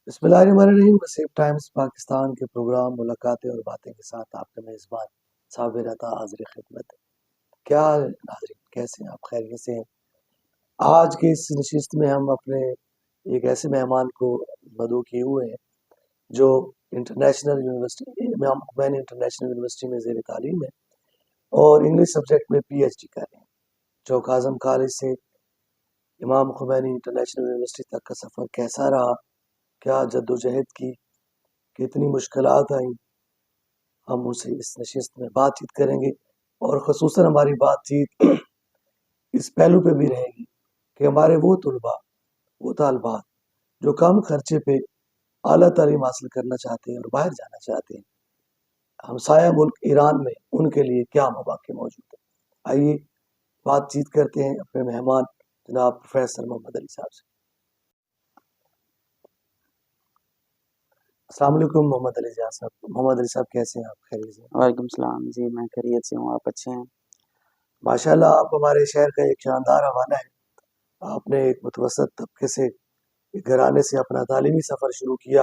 बिस्मिल्लाहिर्रहमानिर्रहीम। वसीम टाइम्स पाकिस्तान के प्रोग्राम मुलाकातें और बातें के साथ आपका मेज़बान साबिर अता हाज़िर खिदमत है। क्या हाल है नाज़रीन, कैसे हैं आप? खैरियत से हैं? आज की इस नशिस्त में हम अपने एक ऐसे मेहमान को मदऊ किए हुए हैं जो इंटरनेशनल यूनिवर्सिटी इमाम खुमैनी इंटरनेशनल यूनिवर्सिटी में ज़ेर तालीम है और इंग्लिश सब्जेक्ट में PhD कर रहे हैं। चौक आज़म कॉलेज से इमाम खुमैनी इंटरनेशनल यूनिवर्सिटी तक का सफ़र कैसा रहा, क्या जद्दोजहद की, कितनी मुश्किलात आई, हम उनसे इस नशिस्त में बातचीत करेंगे और ख़ुसूसन हमारी बातचीत इस पहलू पे भी रहेगी कि हमारे वो तुलबा, वो तालिबात जो कम खर्चे पे आला तालीम हासिल करना चाहते हैं और बाहर जाना चाहते हैं, हमसाया मुल्क ईरान में उनके लिए क्या मौक़े मौजूद है। आइए बातचीत करते हैं अपने मेहमान जनाब प्रोफेसर मोहम्मद अली साहब से। अस्सलाम वालेकुम मोहम्मद अली साहब। मोहम्मद अली साहब कैसे हैं आप? खैरियत से? वालेकुम सलाम जी, मैं खैरियत से हूँ। आप अच्छे हैं? माशाल्लाह, आप हमारे शहर का एक शानदार हवाला है। आपने एक मुतवसत तबके से घराने से अपना तालीमी सफ़र शुरू किया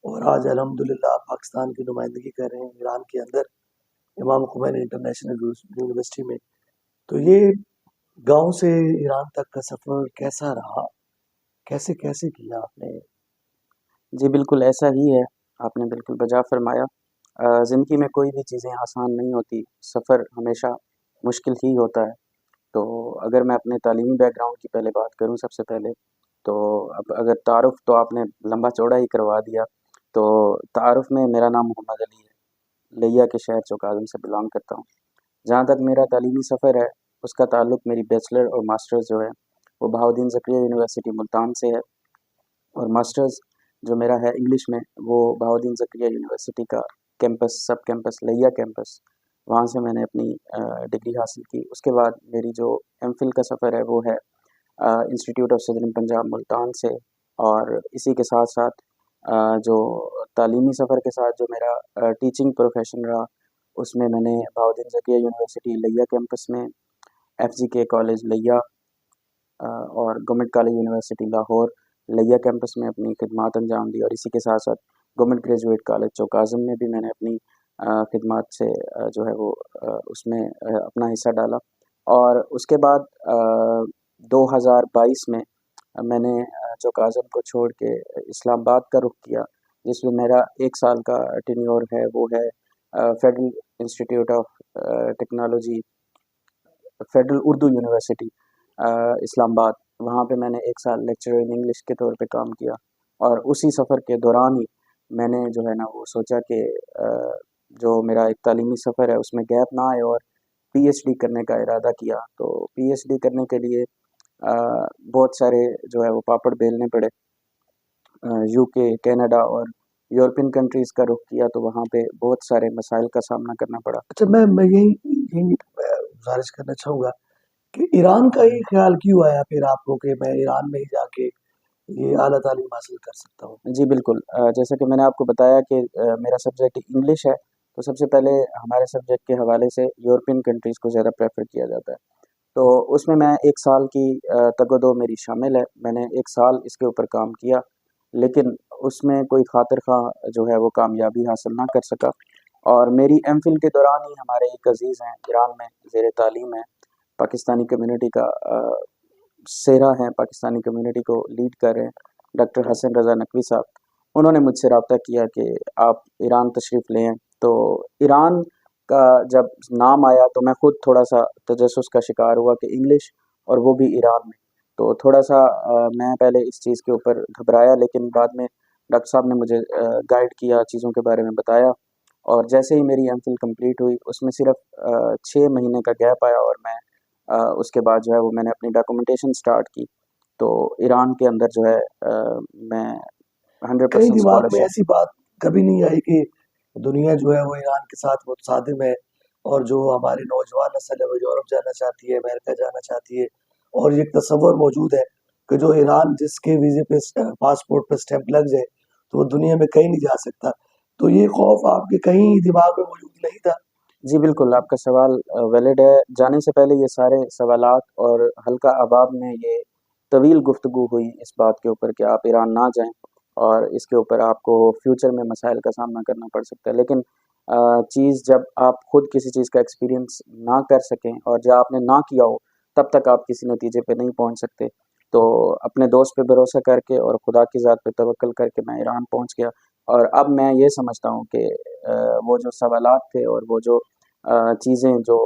और आज अल्हम्दुलिल्लाह आप पाकिस्तान की नुमाइंदगी कर रहे हैं ईरान के अंदर इमाम खुमैनी इंटरनेशनल यूनिवर्सिटी में। तो ये गाँव से ईरान तक का सफ़र कैसा रहा? कैसे किया आपने? जी, बिल्कुल ऐसा ही है। आपने बिल्कुल बजा फ़रमाया। ज़िंदगी में कोई भी चीज़ें आसान नहीं होती, सफ़र हमेशा मुश्किल ही होता है। तो अगर मैं अपने तालीमी बैकग्राउंड की पहले बात करूँ सबसे पहले, तो अब अगर तारुफ़ तो आपने लंबा-चौड़ा ही करवा दिया। तो तारुफ़ में मेरा नाम मोहम्मद अली है, लिया के शहर चौकाज़म से बिलॉन्ग करता हूँ। जहाँ तक मेरा तालीमी सफ़र है, उसका ताल्लुक मेरी बैचलर और मास्टर्स जो है, वो बहाउद्दीन ज़करिया यूनिवर्सिटी मुल्तान से है और मास्टर्स जो मेरा है इंग्लिश में, वो बहाउद्दीन ज़करिया यूनिवर्सिटी का कैंपस, सब कैंपस, लिया कैंपस, वहाँ से मैंने अपनी डिग्री हासिल की। उसके बाद मेरी जो एमफ़िल का सफ़र है, वो है institute of southern Punjab Multan से। और इसी के साथ-साथ जो तालीमी सफ़र के साथ जो मेरा टीचिंग प्रोफ़ेशन रहा, उसमें मैंने बहाउद्दीन ज़किया यूनिवर्सिटी लिया कैंपस में, FGK कॉलेज लिया और गवर्नमेंट कॉलेज यूनिवर्सिटी लाहौर लिया कैंपस में अपनी खिदमात अंजाम दी और इसी के साथ-साथ गवर्नमेंट ग्रेजुएट कॉलेज चौकाज़म में भी मैंने अपनी खिदमात से जो है वो उसमें अपना हिस्सा डाला। और उसके बाद 2022 में मैंने चौकाज़म को छोड़ के इस्लामाबाद का रुख किया, जिसमें मेरा 1 साल का टेन्योर है, वो है federal institute of technology, federal Urdu university Islamabad. वहाँ पे मैंने 1 साल लेक्चरर इन इंग्लिश के तौर पे काम किया और उसी सफ़र के दौरान ही मैंने जो है ना वो सोचा कि जो मेरा एक तालीमी सफ़र है उसमें गैप ना आए और PhD करने का इरादा किया। तो PhD करने के लिए बहुत सारे जो है वो पापड़ बेलने पड़े। UK, कनाडा और यूरोपियन कंट्रीज़ का रुख किया तो वहाँ पे बहुत सारे मसाइल का सामना करना पड़ा। अच्छा, मैं यही यही गुज़ारिश करना चाहूँगा कि ईरान का ही ख़्याल क्यों आया फिर आपको कि मैं ईरान में ही जाके ये आला तालीम हासिल कर सकता हूँ? जी, बिल्कुल। जैसा कि मैंने आपको बताया कि मेरा सब्जेक्ट इंग्लिश है, तो सबसे पहले हमारे सब्जेक्ट के हवाले से यूरोपियन कंट्रीज़ को ज़्यादा प्रेफ़र किया जाता है। तो उसमें मैं 1 साल की तगदो मेरी शामिल है। मैंने 1 साल इसके ऊपर काम किया, लेकिन उसमें कोई ख़ातिर ख़्वाह जो है वो कामयाबी हासिल ना कर सका और मेरी एमफ़िल के दौरान ही हमारे एक अज़ीज़ हैं, ईरान में ज़ेर तालीम हैं, पाकिस्तानी कम्युनिटी का सेहरा हैं, पाकिस्तानी कम्युनिटी को लीड कर रहे हैं, डॉक्टर हसन रज़ा नकवी साहब। उन्होंने मुझसे राब्ता किया कि आप ईरान तशरीफ़ ले आएँ। तो ईरान का जब नाम आया तो मैं खुद थोड़ा-सा तजस्सुस का शिकार हुआ कि इंग्लिश और वो भी ईरान में। तो थोड़ा-सा मैं पहले इस चीज़ के ऊपर घबराया, लेकिन बाद में डॉक्टर साहब ने मुझे गाइड किया, चीज़ों के बारे में बताया और जैसे ही मेरी एमफ़िल कंप्लीट हुई, उसमें सिर्फ़ 6 महीने का गैप आया और मैं उसके बाद जो है वो मैंने अपनी डॉक्यूमेंटेशन स्टार्ट की। तो ईरान के अंदर जो है मैं कहीं 100% दिमाग में स्कॉलरशिप। ऐसी बात कभी नहीं आई कि दुनिया जो है वो ईरान के साथ मुतसादिम है और जो हमारी नौजवान नस्ल है वो यूरोप जाना चाहती है, अमेरिका जाना चाहती है और ये एक तसव्वुर मौजूद है कि जो ईरान जिसके वीज़े पे पासपोर्ट पे स्टैंप लग जाए तो वो दुनिया में कहीं नहीं जा सकता। तो ये खौफ आपके कहीं दिमाग में मौजूद नहीं था? जी, बिल्कुल, आपका सवाल वैलिड है। जाने से पहले ये सारे सवालात और हल्का अबाब में ये तवील गुफ्तगू हुई इस बात के ऊपर कि आप ईरान ना जाएँ। और इसके ऊपर आपको फ्यूचर में मसाइल का सामना करना पड़ सकता है। लेकिन चीज़ जब आप खुद किसी चीज़ का एक्सपीरियंस ना कर सकें और जब आपने ना किया हो, तब तक आप किसी नतीजे पे नहीं पहुंच सकते। तो अपने दोस्त पे भरोसा करके और खुदा की ज़ात पे तवक्ल करके मैं ईरान पहुंच गया। और अब मैं ये समझता हूँ कि वो जो सवालात थे और वो जो चीज़ें जो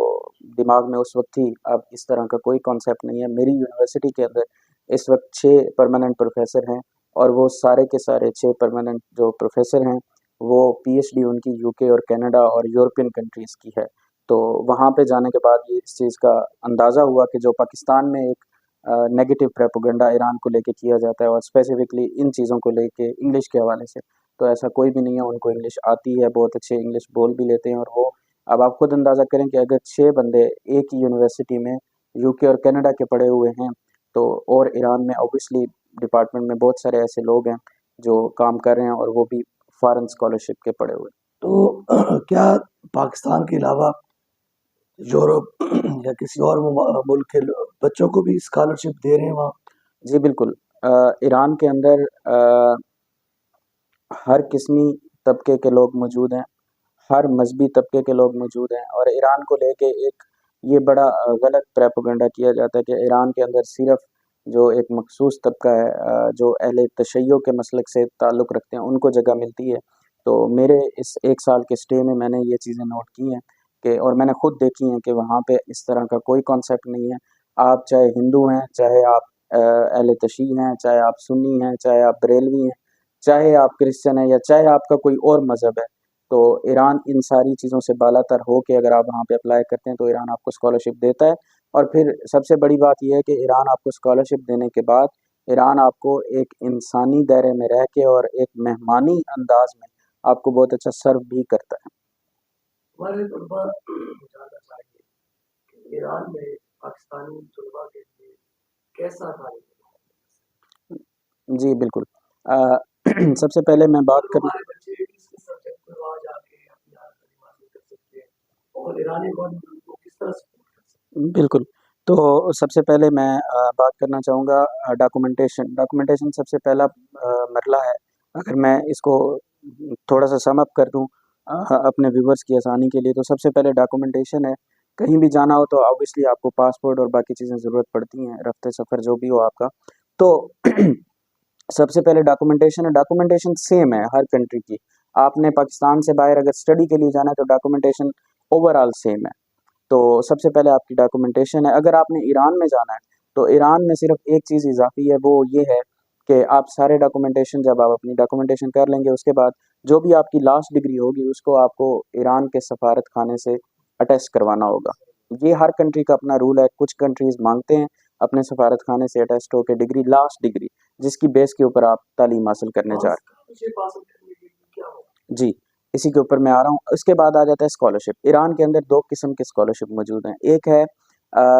दिमाग में उस वक्त थी, अब इस तरह का कोई कॉन्सेप्ट नहीं है। मेरी यूनिवर्सिटी के अंदर इस वक्त 6 परमानेंट प्रोफेसर हैं और वो सारे के सारे 6 परमानेंट जो प्रोफेसर हैं वो पीएचडी उनकी यूके और कनाडा और यूरोपियन कंट्रीज़ की है। तो वहाँ पे जाने के बाद ये इस चीज़ का अंदाज़ा हुआ कि जो पाकिस्तान में एक नेगेटिव प्रोपेगेंडा ईरान को लेके किया जाता है और स्पेसिफिकली इन चीज़ों को लेके इंग्लिश के हवाले से, तो ऐसा कोई भी नहीं है। उनको इंग्लिश आती है, बहुत अच्छे इंग्लिश बोल भी लेते हैं। और वो अब आप खुद अंदाज़ा करें कि अगर 6 बंदे एक ही यूनिवर्सिटी में यूके और कनाडा के पढ़े हुए हैं, तो और ईरान में ऑब्वियसली डिपार्टमेंट में बहुत सारे ऐसे लोग हैं जो काम कर रहे हैं और वो भी फॉरेन स्कॉलरशिप के पढ़े हुए। तो क्या पाकिस्तान के अलावा यूरोप या किसी और मुल्क के बच्चों को भी स्कॉलरशिप दे रहे हैं वहाँ? जी बिल्कुल। ईरान के अंदर हर किस्मी तबके के लोग मौजूद हैं, हर मजहबी तबके के लोग मौजूद हैं। और ईरान को लेके एक ये बड़ा गलत प्रोपेगेंडा किया जाता है कि ईरान के अंदर सिर्फ जो एक मखसूस तबका है जो अहले तशय्यो के मसलक से ताल्लुक़ रखते हैं, उनको जगह मिलती है। तो मेरे इस 1 साल के स्टे में मैंने ये चीज़ें नोट की हैं कि और मैंने खुद देखी हैं कि वहाँ पे इस तरह का कोई कॉन्सेप्ट नहीं है। आप चाहे हिंदू हैं, चाहे आप अहले तशय्यो हैं, चाहे आप सुन्नी हैं, चाहे आप बरेलवी हैं, चाहे आप क्रिश्चियन हैं या चाहे आपका कोई और मज़हब है, तो ईरान इन सारी चीज़ों से बालातर हो के अगर आप वहाँ पे अप्लाई करते हैं तो ईरान आपको स्कॉलरशिप देता है। और फिर सबसे बड़ी बात ये है कि ईरान आपको स्कॉलरशिप देने के बाद ईरान आपको एक इंसानी दायरे में रह के और एक मेहमानी अंदाज में आपको बहुत अच्छा सर्व भी करता है। हमारे तलबा जानना चाहिए कि ईरान में पाकिस्तानी तलबा के लिए कैसा तालीम? जी बिल्कुल। सबसे पहले मैं बात कर हमारे बच्चे किस सब्जेक्ट में वहाँ जाके अपनी तालीम हासिल कर सकते हैं और ईरानी गवर्नमेंट उनको किस तरह सपोर्ट कर सकती है? बिल्कुल। तो सबसे पहले मैं बात करना चाहूँगा डॉक्यूमेंटेशन। डॉक्यूमेंटेशन सबसे पहला मरला है। अगर मैं इसको थोड़ा-सा सम अप कर दूँ अपने व्यूअर्स की आसानी के लिए, तो सबसे पहले डॉक्यूमेंटेशन है। कहीं भी जाना हो तो ऑब्वियसली आपको पासपोर्ट और बाकी चीज़ें ज़रूरत पड़ती हैं, रफ़्ते सफ़र जो भी हो आपका। तो सबसे पहले डॉक्यूमेंटेशन है। डॉक्यूमेंटेशन सेम है हर कंट्री की। आपने पाकिस्तान से बाहर अगर स्टडी के लिए जाना है तो डॉक्यूमेंटेशन ओवरऑल सेम है। तो सबसे पहले आपकी डॉक्यूमेंटेशन है। अगर आपने ईरान में जाना है, तो ईरान में सिर्फ़ एक चीज़ इज़ाफ़ी है, वो ये है कि आप सारे डॉक्यूमेंटेशन जब आप अपनी डॉक्यूमेंटेशन कर लेंगे, उसके बाद जो भी आपकी लास्ट डिग्री होगी, उसको आपको ईरान के सफ़ारत खाने से अटेस्ट करवाना होगा। ये हर कंट्री का अपना रूल है। कुछ कंट्रीज़ माँगते हैं अपने सफ़ारत खाने से अटेस्ट होके डिग्री, लास्ट डिग्री, जिसकी बेस के ऊपर आप तालीम हासिल करने जा रहे हैं। स्कॉलरशिप हासिल करने के लिए क्या होगा? जी, इसी के ऊपर मैं आ रहा हूँ। उसके बाद आ जाता है स्कॉलरशिप। ईरान के अंदर 2 किस्म की स्कॉलरशिप मौजूद हैं। एक है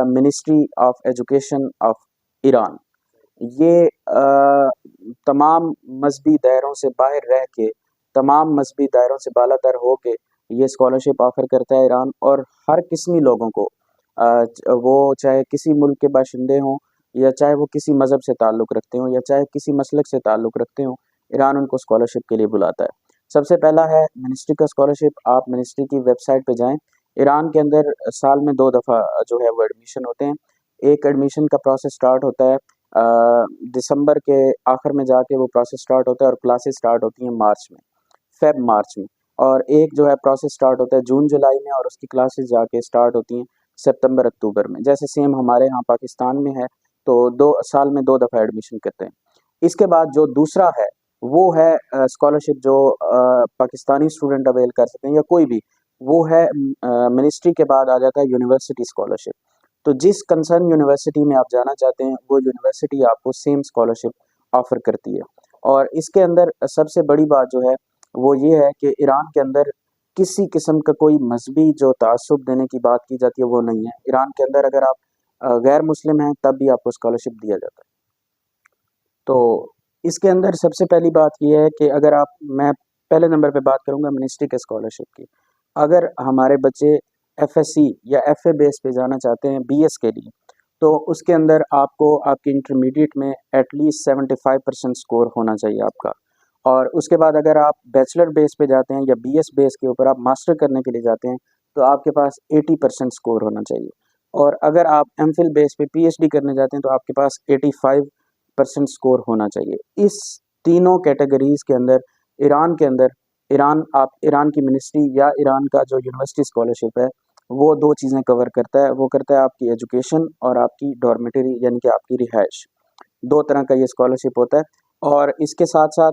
ministry of education of Iran. ये तमाम मज़हबी दायरों से बाहर रह के, तमाम मज़हबी दायरों से बालातर हो के ये स्कॉलरशिप ऑफ़र करता है ईरान। और हर किस्मी लोगों को वो चाहे किसी मुल्क के बाशिंदे हों या चाहे वो किसी मज़हब से ताल्लुक़ रखते हों या चाहे किसी मसलक से ताल्लुक़ रखते हों, ईरान उनको स्कॉलरशिप के लिए बुलाता है। सबसे पहला है मिनिस्ट्री का स्कॉलरशिप। आप मिनिस्ट्री की वेबसाइट पे जाएँ। ईरान के अंदर साल में 2 दफ़ा जो है वो एडमिशन होते हैं। एक एडमिशन का प्रोसेस स्टार्ट होता है दिसंबर के आखिर में जाके वो प्रोसेस स्टार्ट होता है और क्लासेस स्टार्ट होती हैं मार्च में, मार्च में। और एक जो है प्रोसेस स्टार्ट होता है जून-जुलाई में और उसकी क्लासेस जाके स्टार्ट होती हैं सितंबर-अक्टूबर में। जैसे सेम हमारे यहाँ पाकिस्तान में है, तो 2 साल में 2 दफ़ा एडमिशन करते हैं। इसके बाद जो दूसरा है, वो है स्कॉलरशिप जो पाकिस्तानी स्टूडेंट अवेल कर सकते हैं या कोई भी, वो है मिनिस्ट्री के बाद आ जाता है यूनिवर्सिटी स्कॉलरशिप। तो जिस कंसर्न यूनिवर्सिटी में आप जाना चाहते हैं, वो यूनिवर्सिटी आपको सेम स्कॉलरशिप ऑफ़र करती है। और इसके अंदर सबसे बड़ी बात जो है, वो ये है कि ईरान के अंदर किसी किस्म का कोई मज़हबी जो तअस्सुब देने की बात की जाती है, वो नहीं है। ईरान के अंदर अगर आप गैर मुस्लिम हैं, तब भी आपको स्कॉलरशिप दिया जाता है। तो इसके अंदर सबसे पहली बात ये है कि अगर आप मैं पहले नंबर पे बात करूँगा मिनिस्ट्री के स्कॉलरशिप की। अगर हमारे बच्चे एफएससी या एफए बेस पे जाना चाहते हैं बीएस के लिए, तो उसके अंदर आपको आपकी इंटरमीडिएट में एटलीस्ट 75% स्कोर होना चाहिए आपका। और उसके बाद अगर आप बैचलर बेस पे जाते हैं या बीएस बेस के ऊपर आप मास्टर करने के लिए जाते हैं तो आपके पास 80% स्कोर होना चाहिए। और अगर आप एमफिल बेस पे पीएचडी करने जाते हैं तो आपके पास 85% स्कोर होना चाहिए। इस तीनों कैटेगरीज के अंदर ईरान की मिनिस्ट्री या ईरान का जो यूनिवर्सिटी स्कॉलरशिप है वो दो चीज़ें कवर करता है। वो करता है आपकी एजुकेशन और आपकी डॉर्मेटरी यानी कि आपकी रिहाइश। दो तरह का ये स्कॉलरशिप होता है। और इसके साथ साथ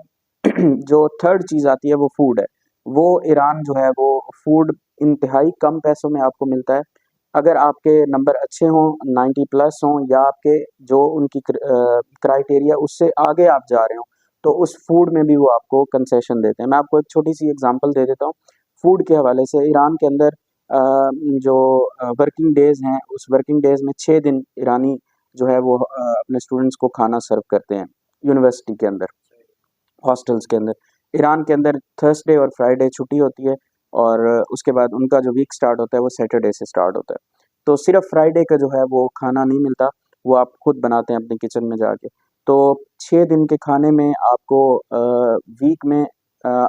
जो थर्ड चीज़ आती है वो फूड है। वो ईरान जो है वो फूड इंतहाई कम पैसों में आपको मिलता है। अगर आपके नंबर अच्छे हों 90 प्लस हों या आपके जो उनकी क्राइटेरिया उससे आगे आप जा रहे हो तो उस फूड में भी वो आपको कंसेशन देते हैं। मैं आपको एक छोटी सी एग्जांपल दे देता हूँ फूड के हवाले से। ईरान के अंदर जो वर्किंग डेज हैं उस वर्किंग डेज में 6 दिन ईरानी जो है वो अपने स्टूडेंट्स को खाना सर्व करते हैं यूनिवर्सिटी के अंदर, हॉस्टल्स के अंदर। ईरान के अंदर थर्सडे और फ्राइडे छुट्टी होती है और उसके बाद उनका जो वीक स्टार्ट होता है वो सैटरडे से स्टार्ट होता है। तो सिर्फ फ्राइडे का जो है वो खाना नहीं मिलता, वो आप खुद बनाते हैं अपने किचन में जाके। तो 6 दिन के खाने में आपको वीक में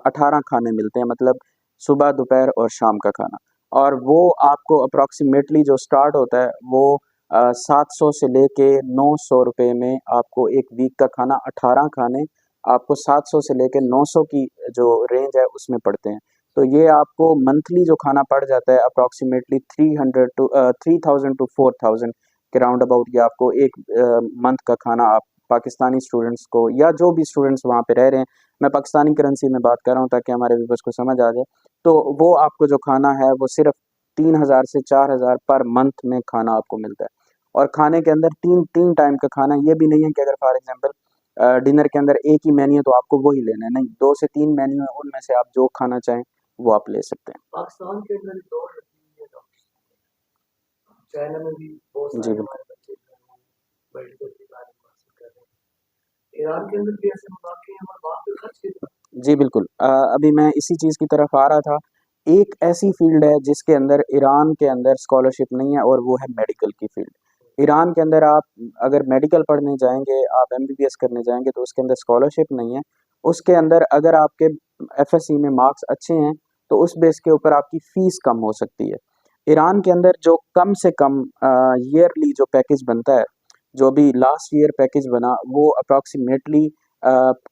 18 खाने मिलते हैं, मतलब सुबह दोपहर और शाम का खाना। और वो आपको अप्रॉक्सीमेटली जो स्टार्ट होता है वो 700 से लेके 900 रुपये में आपको एक वीक का खाना 18 खाने आपको 700 से लेकर 900 की जो रेंज है उसमें पड़ते हैं। तो ये आपको मंथली जो खाना पड़ जाता है अप्रॉक्सीमेटली 3000 टू 4000 के राउंड अबाउट। ये आपको एक मंथ का खाना आप पाकिस्तानी स्टूडेंट्स को या जो भी स्टूडेंट्स वहाँ पे रह रहे हैं, मैं पाकिस्तानी करेंसी में बात कर रहा हूँ ताकि हमारे व्यूअर्स को समझ आ जाए। तो वो आपको जो खाना है वो सिर्फ 3000 से 4000 पर मंथ में खाना आपको मिलता है। और खाने के अंदर तीन तीन टाइम का खाना, ये भी नहीं है कि अगर फॉर एग्जांपल डिनर के अंदर एक ही मेन्यू है तो आपको वही लेना है, नहीं, 2 से 3 मेन्यू है, उनमें से आप जो खाना चाहें वो आप ले सकते हैं। पाकिस्तान के अंदर एक दौड़ लगी है चाइना में भी बहुत जी सारे बिल्कुल। हमारे बच्चे जो हैं वो मेडिकल की तालीम हासिल कर रहे हैं। ईरान के अंदर भी ऐसे मौके हैं और वहाँ पे खर्च कितना जी बिल्कुल। अभी मैं इसी चीज़ की तरफ आ रहा था। एक ऐसी फील्ड है जिसके अंदर ईरान के अंदर स्कॉलरशिप नहीं है और वो है मेडिकल की फील्ड। ईरान के अंदर आप अगर मेडिकल पढ़ने जाएँगे, आप एमबीबीएस करने जाएँगे तो उसके अंदर स्कॉलरशिप नहीं है। उसके अंदर अगर आपके एफएससी में मार्क्स अच्छे हैं तो उस बेस के ऊपर आपकी फ़ीस कम हो सकती है। ईरान के अंदर जो कम से कम ईयरली जो पैकेज बनता है, जो अभी लास्ट ईयर पैकेज बना वो अप्रॉक्सीमेटली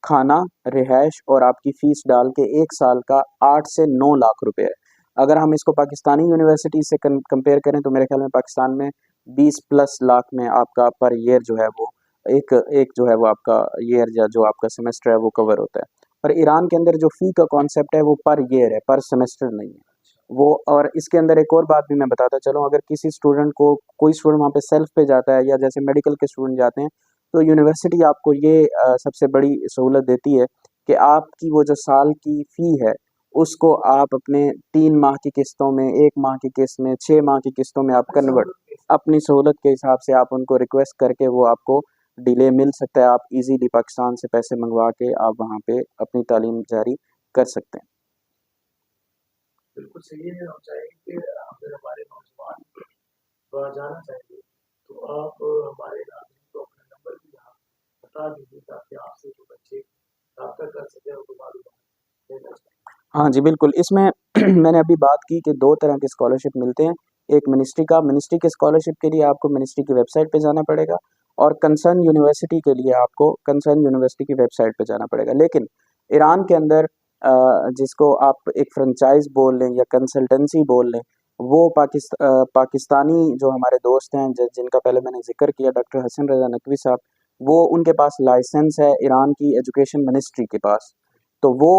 खाना, रिहाइश और आपकी फ़ीस डाल के 1 साल का 8 से 9 लाख रुपए है। अगर हम इसको पाकिस्तानी यूनिवर्सिटी से कंपेयर करें तो मेरे ख्याल में पाकिस्तान में 20 प्लस लाख में आपका पर ईयर जो है वो एक एक जो है वो आपका ईयर या जो आपका सेमेस्टर है वो कवर होता है। पर ईरान के अंदर जो फ़ी का कॉन्सेप्ट है वो पर ईयर है, पर सेमेस्टर नहीं है। वो और इसके अंदर एक और बात भी मैं बताता चलूँ, अगर किसी स्टूडेंट को कोई स्टूडेंट वहाँ पे सेल्फ पे जाता है या जैसे मेडिकल के स्टूडेंट जाते हैं तो यूनिवर्सिटी आपको ये सबसे बड़ी सहूलत देती है कि आपकी वो जो साल की फ़ी है उसको आप अपने 3 माह की किस्तों में, 1 माह की किस्त में, 6 माह की किस्तों में आप कन्वर्ट अपनी सहूलत के हिसाब से आप उनको रिक्वेस्ट करके वो आपको डिले मिल सकता है। आप इजीली पाकिस्तान से पैसे मंगवा के आप वहाँ पे अपनी तालीम जारी कर सकते हैं। बिल्कुल सही है। हम चाहेंगे कि अगर हमारे नौजवान थोड़ा जाना चाहेंगे तो आप हमारे नागरिक को अपना नंबर भी यहाँ बता दीजिए ताकि आपसे जो बच्चे रब्ता कर सके उनको मालूम लेना चाहिए। हाँ जी, बिल्कुल। इसमें मैंने अभी बात की कि 2 तरह के स्कॉलरशिप मिलते हैं। एक मिनिस्ट्री के स्कॉलरशिप के लिए आपको मिनिस्ट्री की वेबसाइट पे जाना पड़ेगा और कंसर्न यूनिवर्सिटी के लिए आपको कंसर्न यूनिवर्सिटी की वेबसाइट पे जाना पड़ेगा। लेकिन ईरान के अंदर जिसको आप एक फ्रेंचाइज़ बोल लें या कंसल्टेंसी बोल लें, वो पाकिस्तानी जो हमारे दोस्त हैं जिनका पहले मैंने ज़िक्र किया डॉक्टर हसन रज़ा नकवी साहब, वो उनके पास लाइसेंस है ईरान की एजुकेशन मिनिस्ट्री के पास। तो वो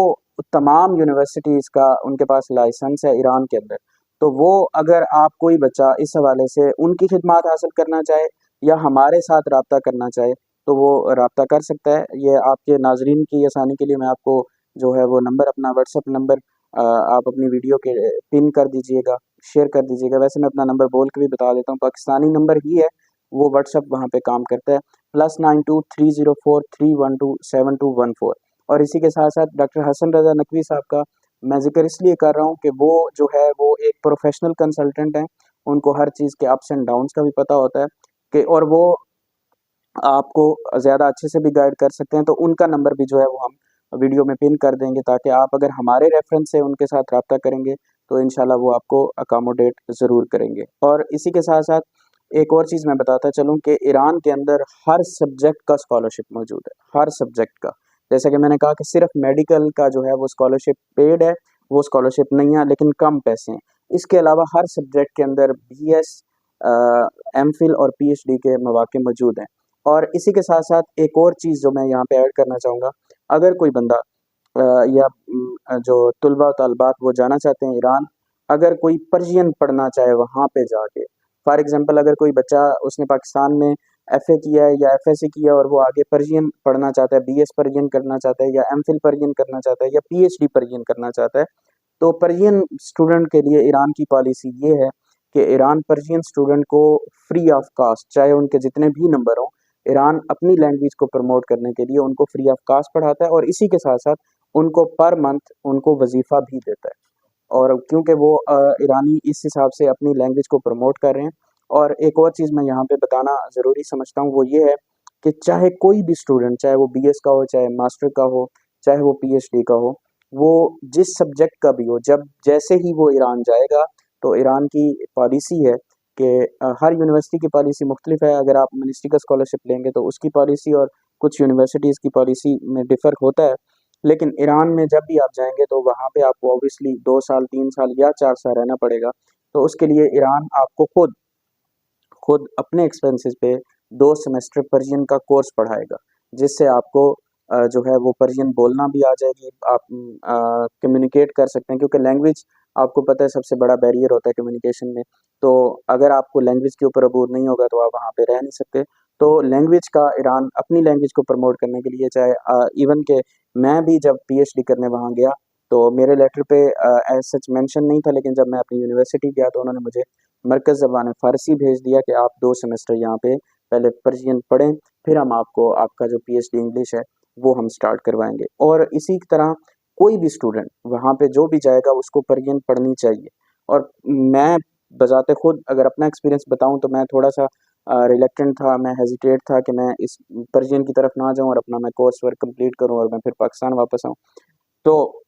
तमाम यूनिवर्सिटीज़ का उनके पास लाइसेंस है ईरान के अंदर। तो वो अगर आप कोई बच्चा इस हवाले से उनकी खिदमत हासिल करना चाहे या हमारे साथ रब्ता करना चाहे तो वो रब्ता कर सकता है। ये आपके नाज़रीन की आसानी के लिए मैं आपको जो है वो नंबर अपना व्हाट्सएप नंबर आप अपनी वीडियो के पिन कर दीजिएगा, शेयर कर दीजिएगा। वैसे मैं अपना नंबर बोल के भी बता देता हूँ, पाकिस्तानी नंबर ही है, वो व्हाट्सएप वहाँ पे काम करता है +92 304 312 7214। और इसी के साथ-साथ डॉक्टर हसन रज़ा नकवी साहब का मैं ज़िक्र इसलिए कर रहा हूँ कि वो जो है वो एक प्रोफ़ेशनल कंसल्टेंट हैं। उनको हर चीज़ के अप्स एंड डाउन्स का भी पता होता है कि और वो आपको ज़्यादा अच्छे से भी गाइड कर सकते हैं। तो उनका नंबर भी जो है वो हम वीडियो में पिन कर देंगे, ताकि आप अगर हमारे रेफरेंस से उनके साथ रब्ता करेंगे तो इंशाल्लाह वो आपको अकोमोडेट ज़रूर करेंगे। और इसी के साथ साथ एक और चीज़ मैं बताता चलूँ कि ईरान के अंदर हर सब्जेक्ट का स्कॉलरशिप मौजूद है, हर सब्जेक्ट का। जैसा कि मैंने कहा कि सिर्फ मेडिकल का जो है वो स्कॉलरशिप पेड है, वो स्कॉलरशिप नहीं है, लेकिन कम पैसे हैं। इसके अलावा हर सब्जेक्ट के अंदर बीएस, एमफिल और पीएचडी के मौके मौजूद हैं। और इसी के साथ साथ एक और चीज़ जो मैं यहाँ पे ऐड करना चाहूँगा, अगर कोई बंदा या जो तुलबा तलबात वो जाना चाहते हैं ईरान, अगर कोई पर्शियन पढ़ना चाहे वहाँ पे जाके, फॉर एग्जांपल अगर कोई बच्चा उसने पाकिस्तान में एफए किया है या एफएससी किया है और वो आगे पर्शियन पढ़ना चाहता है, बीएस पर्शियन करना चाहता है या एमफिल पर्शियन करना चाहता है या पीएचडी पर्शियन करना चाहता है, तो पर्शियन स्टूडेंट के लिए ईरान की पॉलिसी ये है कि ईरान पर्शियन स्टूडेंट को फ्री ऑफ कास्ट, चाहे उनके जितने भी नंबर हों, ईरान अपनी लैंग्वेज को प्रमोट करने के लिए उनको फ्री ऑफ कास्ट पढ़ाता है, और इसी के साथ साथ उनको पर मंथ उनको वजीफ़ा भी देता है। और क्योंकि वो ईरानी इस हिसाब से अपनी लैंग्वेज को प्रमोट कर रहे हैं। और एक और चीज़ मैं यहाँ पे बताना ज़रूरी समझता हूँ, वो ये है कि चाहे कोई भी स्टूडेंट, चाहे वो बीएस का हो, चाहे मास्टर का हो, चाहे वो पीएचडी का हो, वो जिस सब्जेक्ट का भी हो, जब जैसे ही वो ईरान जाएगा, तो ईरान की पॉलिसी है कि हर यूनिवर्सिटी की पॉलिसी मुख्तलिफ है। अगर आप मिनिस्ट्री का स्कॉलरशिप लेंगे तो उसकी पॉलिसी और कुछ यूनिवर्सिटीज़ की पॉलिसी में डिफ़र होता है। लेकिन ईरान में जब भी आप जाएँगे तो वहाँ पे आपको ऑब्वियसली 2 साल, 3 साल या 4 साल रहना पड़ेगा। तो उसके लिए ईरान आपको खुद खुद अपने एक्सपेंसेस पे 2 सेमेस्टर पर्शियन का कोर्स पढ़ाएगा, जिससे आपको जो है वो पर्शियन बोलना भी आ जाएगी, आप कम्युनिकेट कर सकते हैं, क्योंकि लैंग्वेज आपको पता है सबसे बड़ा बैरियर होता है कम्युनिकेशन में। तो अगर आपको लैंग्वेज के ऊपर अबूर नहीं होगा तो आप वहाँ पे रह नहीं सकते। तो लैंग्वेज का ईरान अपनी लैंग्वेज को प्रमोट करने के लिए, चाहे इवन के मैं भी जब पीएचडी करने वहाँ गया, तो मेरे लेटर पे एज़ सच मेंशन नहीं था, लेकिन जब मैं अपनी यूनिवर्सिटी गया तो उन्होंने मुझे मरकज़ ज़बान फ़ारसी भेज दिया कि आप 2 सेमेस्टर यहाँ पे पहले पर्शियन पढ़ें, फिर हम आपको आपका जो पीएचडी इंग्लिश है, वो हम स्टार्ट करवाएँगे। और इसी तरह कोई भी स्टूडेंट वहाँ पे जो भी जाएगा उसको पर्शियन पढ़नी चाहिए। और मैं बज़ाते खुद अगर अपना एक्सपीरियंस बताऊँ तो मैं थोड़ा-सा रिलक्टेंट था, मैं हेजिटेट था कि मैं इस पर्शियन की तरफ ना जाऊँ और अपना मैं कोर्स वर्क कंप्लीट करूँ और मैं फिर पाकिस्तान वापस आऊँ। तो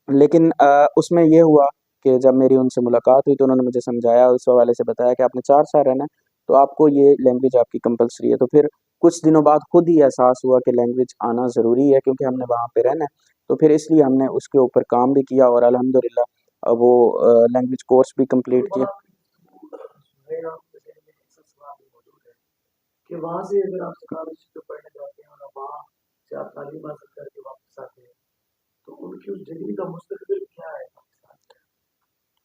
लेकिन उसमें ये हुआ कि जब मेरी उनसे मुलाकात हुई तो उन्होंने मुझे समझाया, उस हवाले से बताया कि आपने 4 साल रहना है, तो आपको ये लैंग्वेज आपकी कंपल्सरी है। तो फिर कुछ दिनों बाद खुद ही एहसास हुआ कि लैंग्वेज आना ज़रूरी है, क्योंकि हमने वहाँ पे रहना है। तो फिर इसलिए हमने उसके ऊपर काम भी किया और अल्हम्दुलिल्लाह वो लैंग्वेज कोर्स भी कंप्लीट तो किया। आप मेरा जहन में ऐसा सवाल भी मौजूद है कि वहाँ से अगर आप स्कॉलरशिप पे पढ़ने जाते हैं और वहाँ से आप तालीम हासिल करके वापस आते हैं, तो उनकी उस डिग्री का मुस्तकबिल क्या है पाकिस्तान में?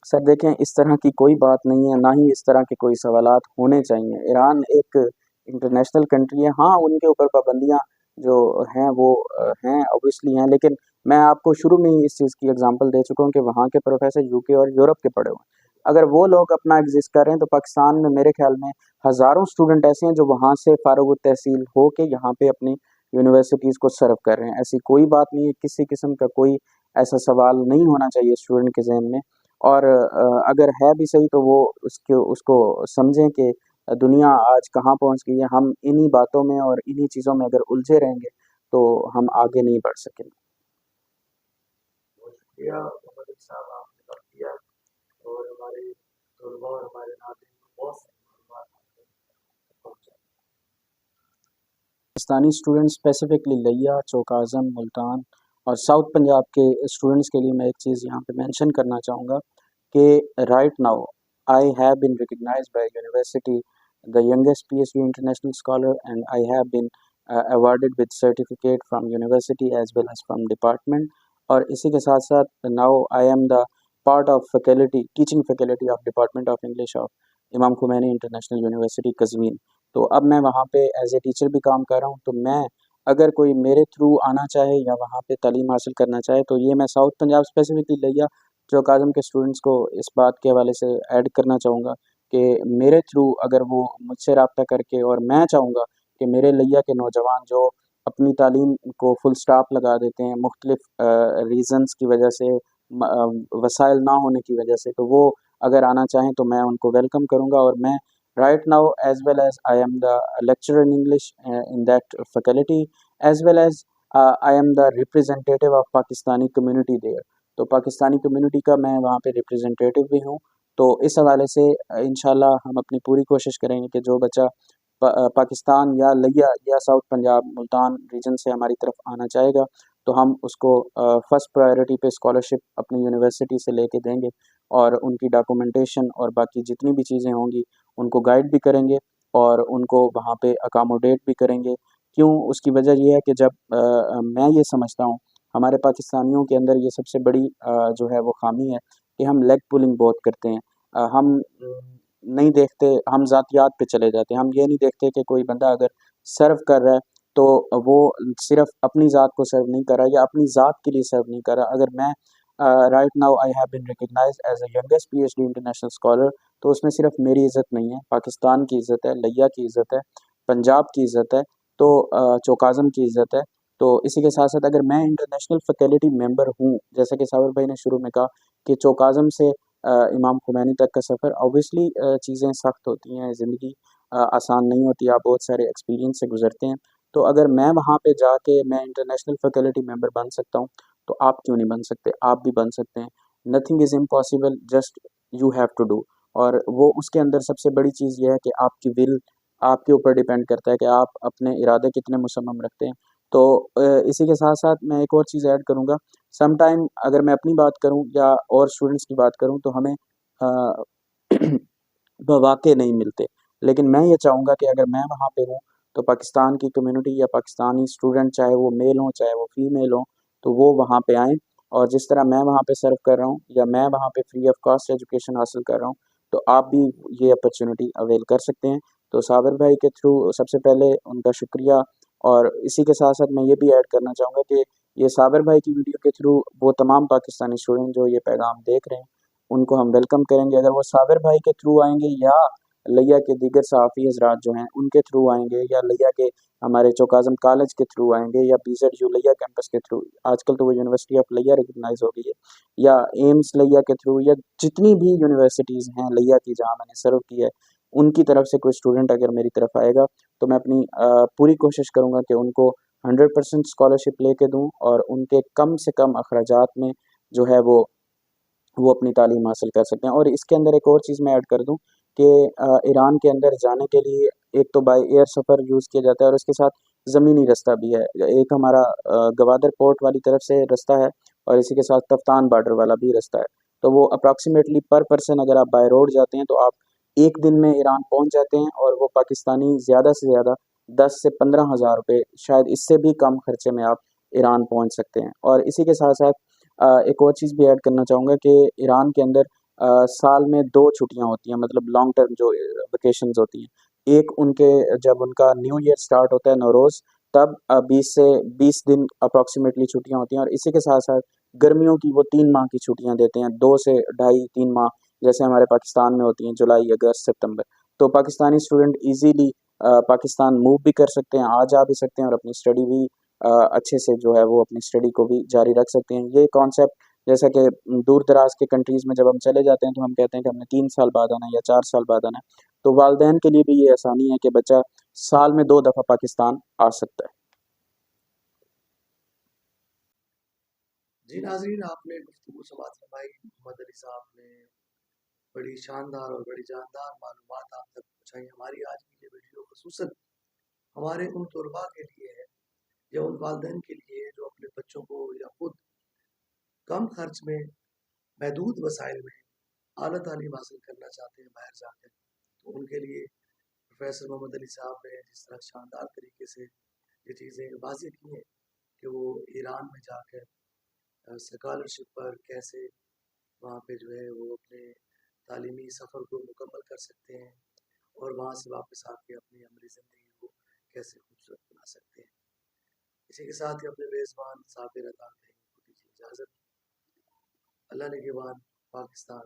सर देखें, इस तरह की कोई बात नहीं है, ना ही इस तरह के कोई सवालात होने चाहिए। ईरान एक इंटरनेशनल कंट्री है, हाँ, उनके ऊपर पाबंदियाँ जो हैं वो हैं, ऑब्वियसली हैं, लेकिन मैं आपको शुरू में ही इस चीज़ की एग्ज़ाम्पल दे चुका हूँ कि वहाँ के प्रोफ़ेसर यूके और यूरोप के पढ़े हुए हैं। अगर वो लोग अपना एग्ज़िस्ट कर रहे हैं, तो पाकिस्तान में मेरे ख़्याल में हज़ारों स्टूडेंट ऐसे हैं जो वहाँ से फ़ारिग-उत-तहसील होके यहाँ पे अपनी यूनिवर्सिटीज़ को सर्व कर रहे हैं। ऐसी कोई बात नहीं है, किसी किस्म का कोई ऐसा सवाल नहीं होना चाहिए स्टूडेंट के ज़हन में। और अगर है भी सही तो वो उसके उसको समझें कि दुनिया आज कहाँ पहुँच गई है। हम इन्हीं बातों में और इन्हीं चीज़ों में अगर उलझे रहेंगे तो हम आगे नहीं बढ़ सकेंगे। बहुत शुक्रिया मोहम्मद अली साहब, आपने वक्त दिया और हमारे तलबा और हमारे नाज़रीन को बहुत सारी मालूमात आपने पहुँचाई। पाकिस्तानी स्टूडेंट स्पेसिफिकली लिया, चौकाज़म, मुल्तान और साउथ पंजाब के स्टूडेंट्स के लिए मैं एक चीज़ यहाँ पे मेंशन करना चाहूँगा कि right now I have been recognised by university the youngest PhD international scholar, and I have been awarded with certificate from university as well as from department. और इसी के साथ साथ now I am the part of faculty, teaching faculty of department of English of Imam Khomeini international university कज़वीन। तो अब मैं वहाँ पे एज़ ए टीचर भी काम कर रहा हूँ। तो मैं, अगर कोई मेरे थ्रू आना चाहे या वहाँ पे तालीम हासिल करना चाहे, तो ये मैं साउथ पंजाब स्पेसिफिकली लिया चौकाज़म के स्टूडेंट्स को इस बात के हवाले से ऐड करना चाहूँगा कि मेरे थ्रू अगर वो मुझसे रब्ता करके, और मैं चाहूँगा कि मेरे लिया के नौजवान जो अपनी तालीम को फुल स्टॉप लगा देते हैं मुख्तलिफ रीज़न्स की वजह से, वसाइल ना होने की वजह से, तो वो अगर आना चाहें तो मैं उनको वेलकम करूँगा। और मैं right now, as well as I am the lecturer in English in that faculty, as well as I am the representative of Pakistani community there. तो पाकिस्तानी कम्युनिटी का मैं वहाँ पे रिप्रेजेंटेटिव भी हूँ। तो इस हवाले से इंशाल्लाह हम अपनी पूरी कोशिश करेंगे कि जो बच्चा पाकिस्तान या लिया या साउथ पंजाब मुल्तान रीजन से हमारी तरफ आना चाहेगा, तो हम उसको फर्स्ट प्रायोरिटी पे स्कॉलरशिप अपनी यूनिवर्सिटी से लेके देंगे और उनकी डॉक्यूमेंटेशन और बाकी जितनी भी चीज़ें होंगी उनको गाइड भी करेंगे और उनको वहाँ पे अकोमोडेट भी करेंगे। क्यों? उसकी वजह ये है कि जब मैं ये समझता हूँ हमारे पाकिस्तानियों के अंदर ये सबसे बड़ी जो है वो ख़ामी है कि हम लेग पुलिंग बहुत करते हैं। हम नहीं देखते, हम ज़ातियात पे चले जाते हैं। हम ये नहीं देखते कि कोई बंदा अगर सर्व कर रहा है तो वो सिर्फ़ अपनी ज़ात को सर्व नहीं कर रहा या अपनी ज़ात के लिए सर्व नहीं कर रहा। अगर मैं right now I have been recognised as a youngest PhD international scholar, तो उसमें सिर्फ़ मेरी इज़्ज़त नहीं है, पाकिस्तान की इज़्ज़त है, लिया की इज़्ज़त है, पंजाब की इज़्ज़त है, तो चौकाज़म की इज़्ज़त है। तो इसी के साथ-साथ अगर मैं इंटरनेशनल फैकल्टी मेंबर हूँ, जैसा कि साबिर भाई ने शुरू में कहा कि चौकाज़म से इमाम खुमैनी तक का सफ़र ऑब्वियसली चीज़ें सख्त होती हैं, ज़िंदगी आसान नहीं होती, आप बहुत सारे एक्सपीरियंस से गुज़रते हैं। तो अगर मैं वहाँ पे जाके मैं इंटरनेशनल फैकल्टी मेंबर बन सकता हूँ, तो आप क्यों नहीं बन सकते? आप भी बन सकते हैं। Nothing is impossible, just you have to do. और वो उसके अंदर सबसे बड़ी चीज़ ये है कि आपकी विल आपके ऊपर डिपेंड करता है कि आप अपने इरादे कितने मुसम्मम रखते हैं। तो इसी के साथ-साथ मैं एक और चीज़ ऐड करूँगा, सम टाइम अगर मैं अपनी बात करूँ या और स्टूडेंट्स की बात करूँ तो हमें मौक़े नहीं मिलते। लेकिन मैं ये चाहूँगा कि अगर मैं वहाँ पे हूँ, तो पाकिस्तान की कम्युनिटी या पाकिस्तानी स्टूडेंट चाहे वो मेल हों, चाहे वो फीमेल हों, तो वो वहाँ पे आएँ और जिस तरह मैं वहाँ पे सर्व कर रहा हूँ या मैं वहाँ पे फ्री ऑफ कॉस्ट एजुकेशन हासिल कर रहा हूँ, तो आप भी ये अपॉर्च्युनिटी अवेल कर सकते हैं। तो साबिर भाई के थ्रू सबसे पहले उनका शुक्रिया और इसी के साथ-साथ मैं ये भी ऐड करना चाहूँगा कि ये साबिर भाई की वीडियो के थ्रू वो तमाम पाकिस्तानी स्टूडेंट जो ये पैगाम देख रहे हैं, उनको हम वेलकम करेंगे। अगर वो साबिर भाई के थ्रू आएँगे या लिया के दीगर सहाफ़ी हज़रात जो हैं, उनके थ्रू आएँगे या लिया के हमारे चौकाज़म कॉलेज के थ्रू आएँगे या बीज़ेडयू लिया कैंपस के थ्रू, आजकल तो वो यूनिवर्सिटी ऑफ लिया रिकॉग्नाइज़ हो गई है, या एम्स लिया के थ्रू या जितनी भी यूनिवर्सिटीज़ हैं लिया की जहाँ मैंने सर्व किया है, उनकी तरफ से कोई स्टूडेंट अगर मेरी तरफ आएगा, तो मैं अपनी पूरी कोशिश करूँगा कि उनको 100% स्कॉलरशिप लेके दूँ और उनके कम से कम अखराजात में जो है वो अपनी तालीम हासिल कर सकते हैं। और इसके अंदर एक और चीज़ मैं ऐड कर दूँ कि ईरान के अंदर जाने के लिए एक तो बाय एयर सफ़र यूज़ किया जाता है और उसके साथ ज़मीनी रास्ता भी है। एक हमारा गवादर पोर्ट वाली तरफ से रास्ता है और इसी के साथ तफ्तान बॉर्डर वाला भी रास्ता है। तो वो अप्रॉक्सिमेटली पर पर्सन अगर आप बाय रोड जाते हैं, तो आप 1 दिन में ईरान पहुँच जाते हैं और वो पाकिस्तानी ज़्यादा से ज़्यादा 10 से 15 हज़ार रुपए, शायद इससे भी कम खर्चे में आप ईरान पहुँच सकते हैं। और इसी के साथ-साथ एक और चीज़ भी ऐड करना चाहूँगा कि ईरान के अंदर साल में 2 छुट्टियाँ होती हैं, मतलब लॉन्ग टर्म जो वेकेशंस होती हैं। एक उनके जब उनका न्यू ईयर स्टार्ट होता है नवरोज़, तब 20 से 20 दिन अप्रॉक्सिमेटली छुट्टियाँ होती हैं और इसी के साथ-साथ गर्मियों की वो 3 माह की छुट्टियाँ देते हैं, 2 से ढाई 3 माह जैसे हमारे पाकिस्तान में होती हैं जुलाई, अगस्त, सितंबर। तो Pakistani student easily Pakistan move भी कर सकते हैं, आ जा भी सकते हैं और अपनी स्टडी भी अच्छे से जो है वो अपनी स्टडी को भी जारी रख सकते हैं। ये कॉन्सेप्ट जैसा कि दूर-दराज़ के कंट्रीज़ में जब हम चले जाते हैं तो हम कहते हैं कि हमने 3 साल बाद आना है या 4 साल बाद आना है। तो वालिदैन के लिए भी ये आसानी है कि बच्चा साल में 2 दफ़ा पाकिस्तान आ सकता है। जी नाज़रीन, आपने गुफ्तगू समाअत फरमाई। मोहम्मद अली साहब ने बड़ी शानदार और बड़ी जानदार मालूमात आप तक पहुँचाई। हमारी आज की ये वीडियो ख़ुसूसन हमारे उन तलबा के लिए है या उन वालिदैन के लिए जो अपने बच्चों को या खुद कम खर्च में, महदूद वसाइल में आला तालीम हासिल करना चाहते हैं बाहर जाकर, तो उनके लिए प्रोफेसर मोहम्मद अली साहब ने जिस तरह शानदार तरीके से ये चीज़ें वाज़ेह की हैं कि वो ईरान में जाकर स्कॉलरशिप पर कैसे वहाँ पे जो है वो अपने तालीमी सफ़र को मुकम्मल कर सकते हैं और वहाँ से वापस आके अपनी अमली ज़िंदगी को कैसे खूबसूरत बना सकते हैं। इसी के साथ ही अपने मेज़बान साबिर अता को दीजिए इजाज़त। अल्लाह निगहबान। पाकिस्तान।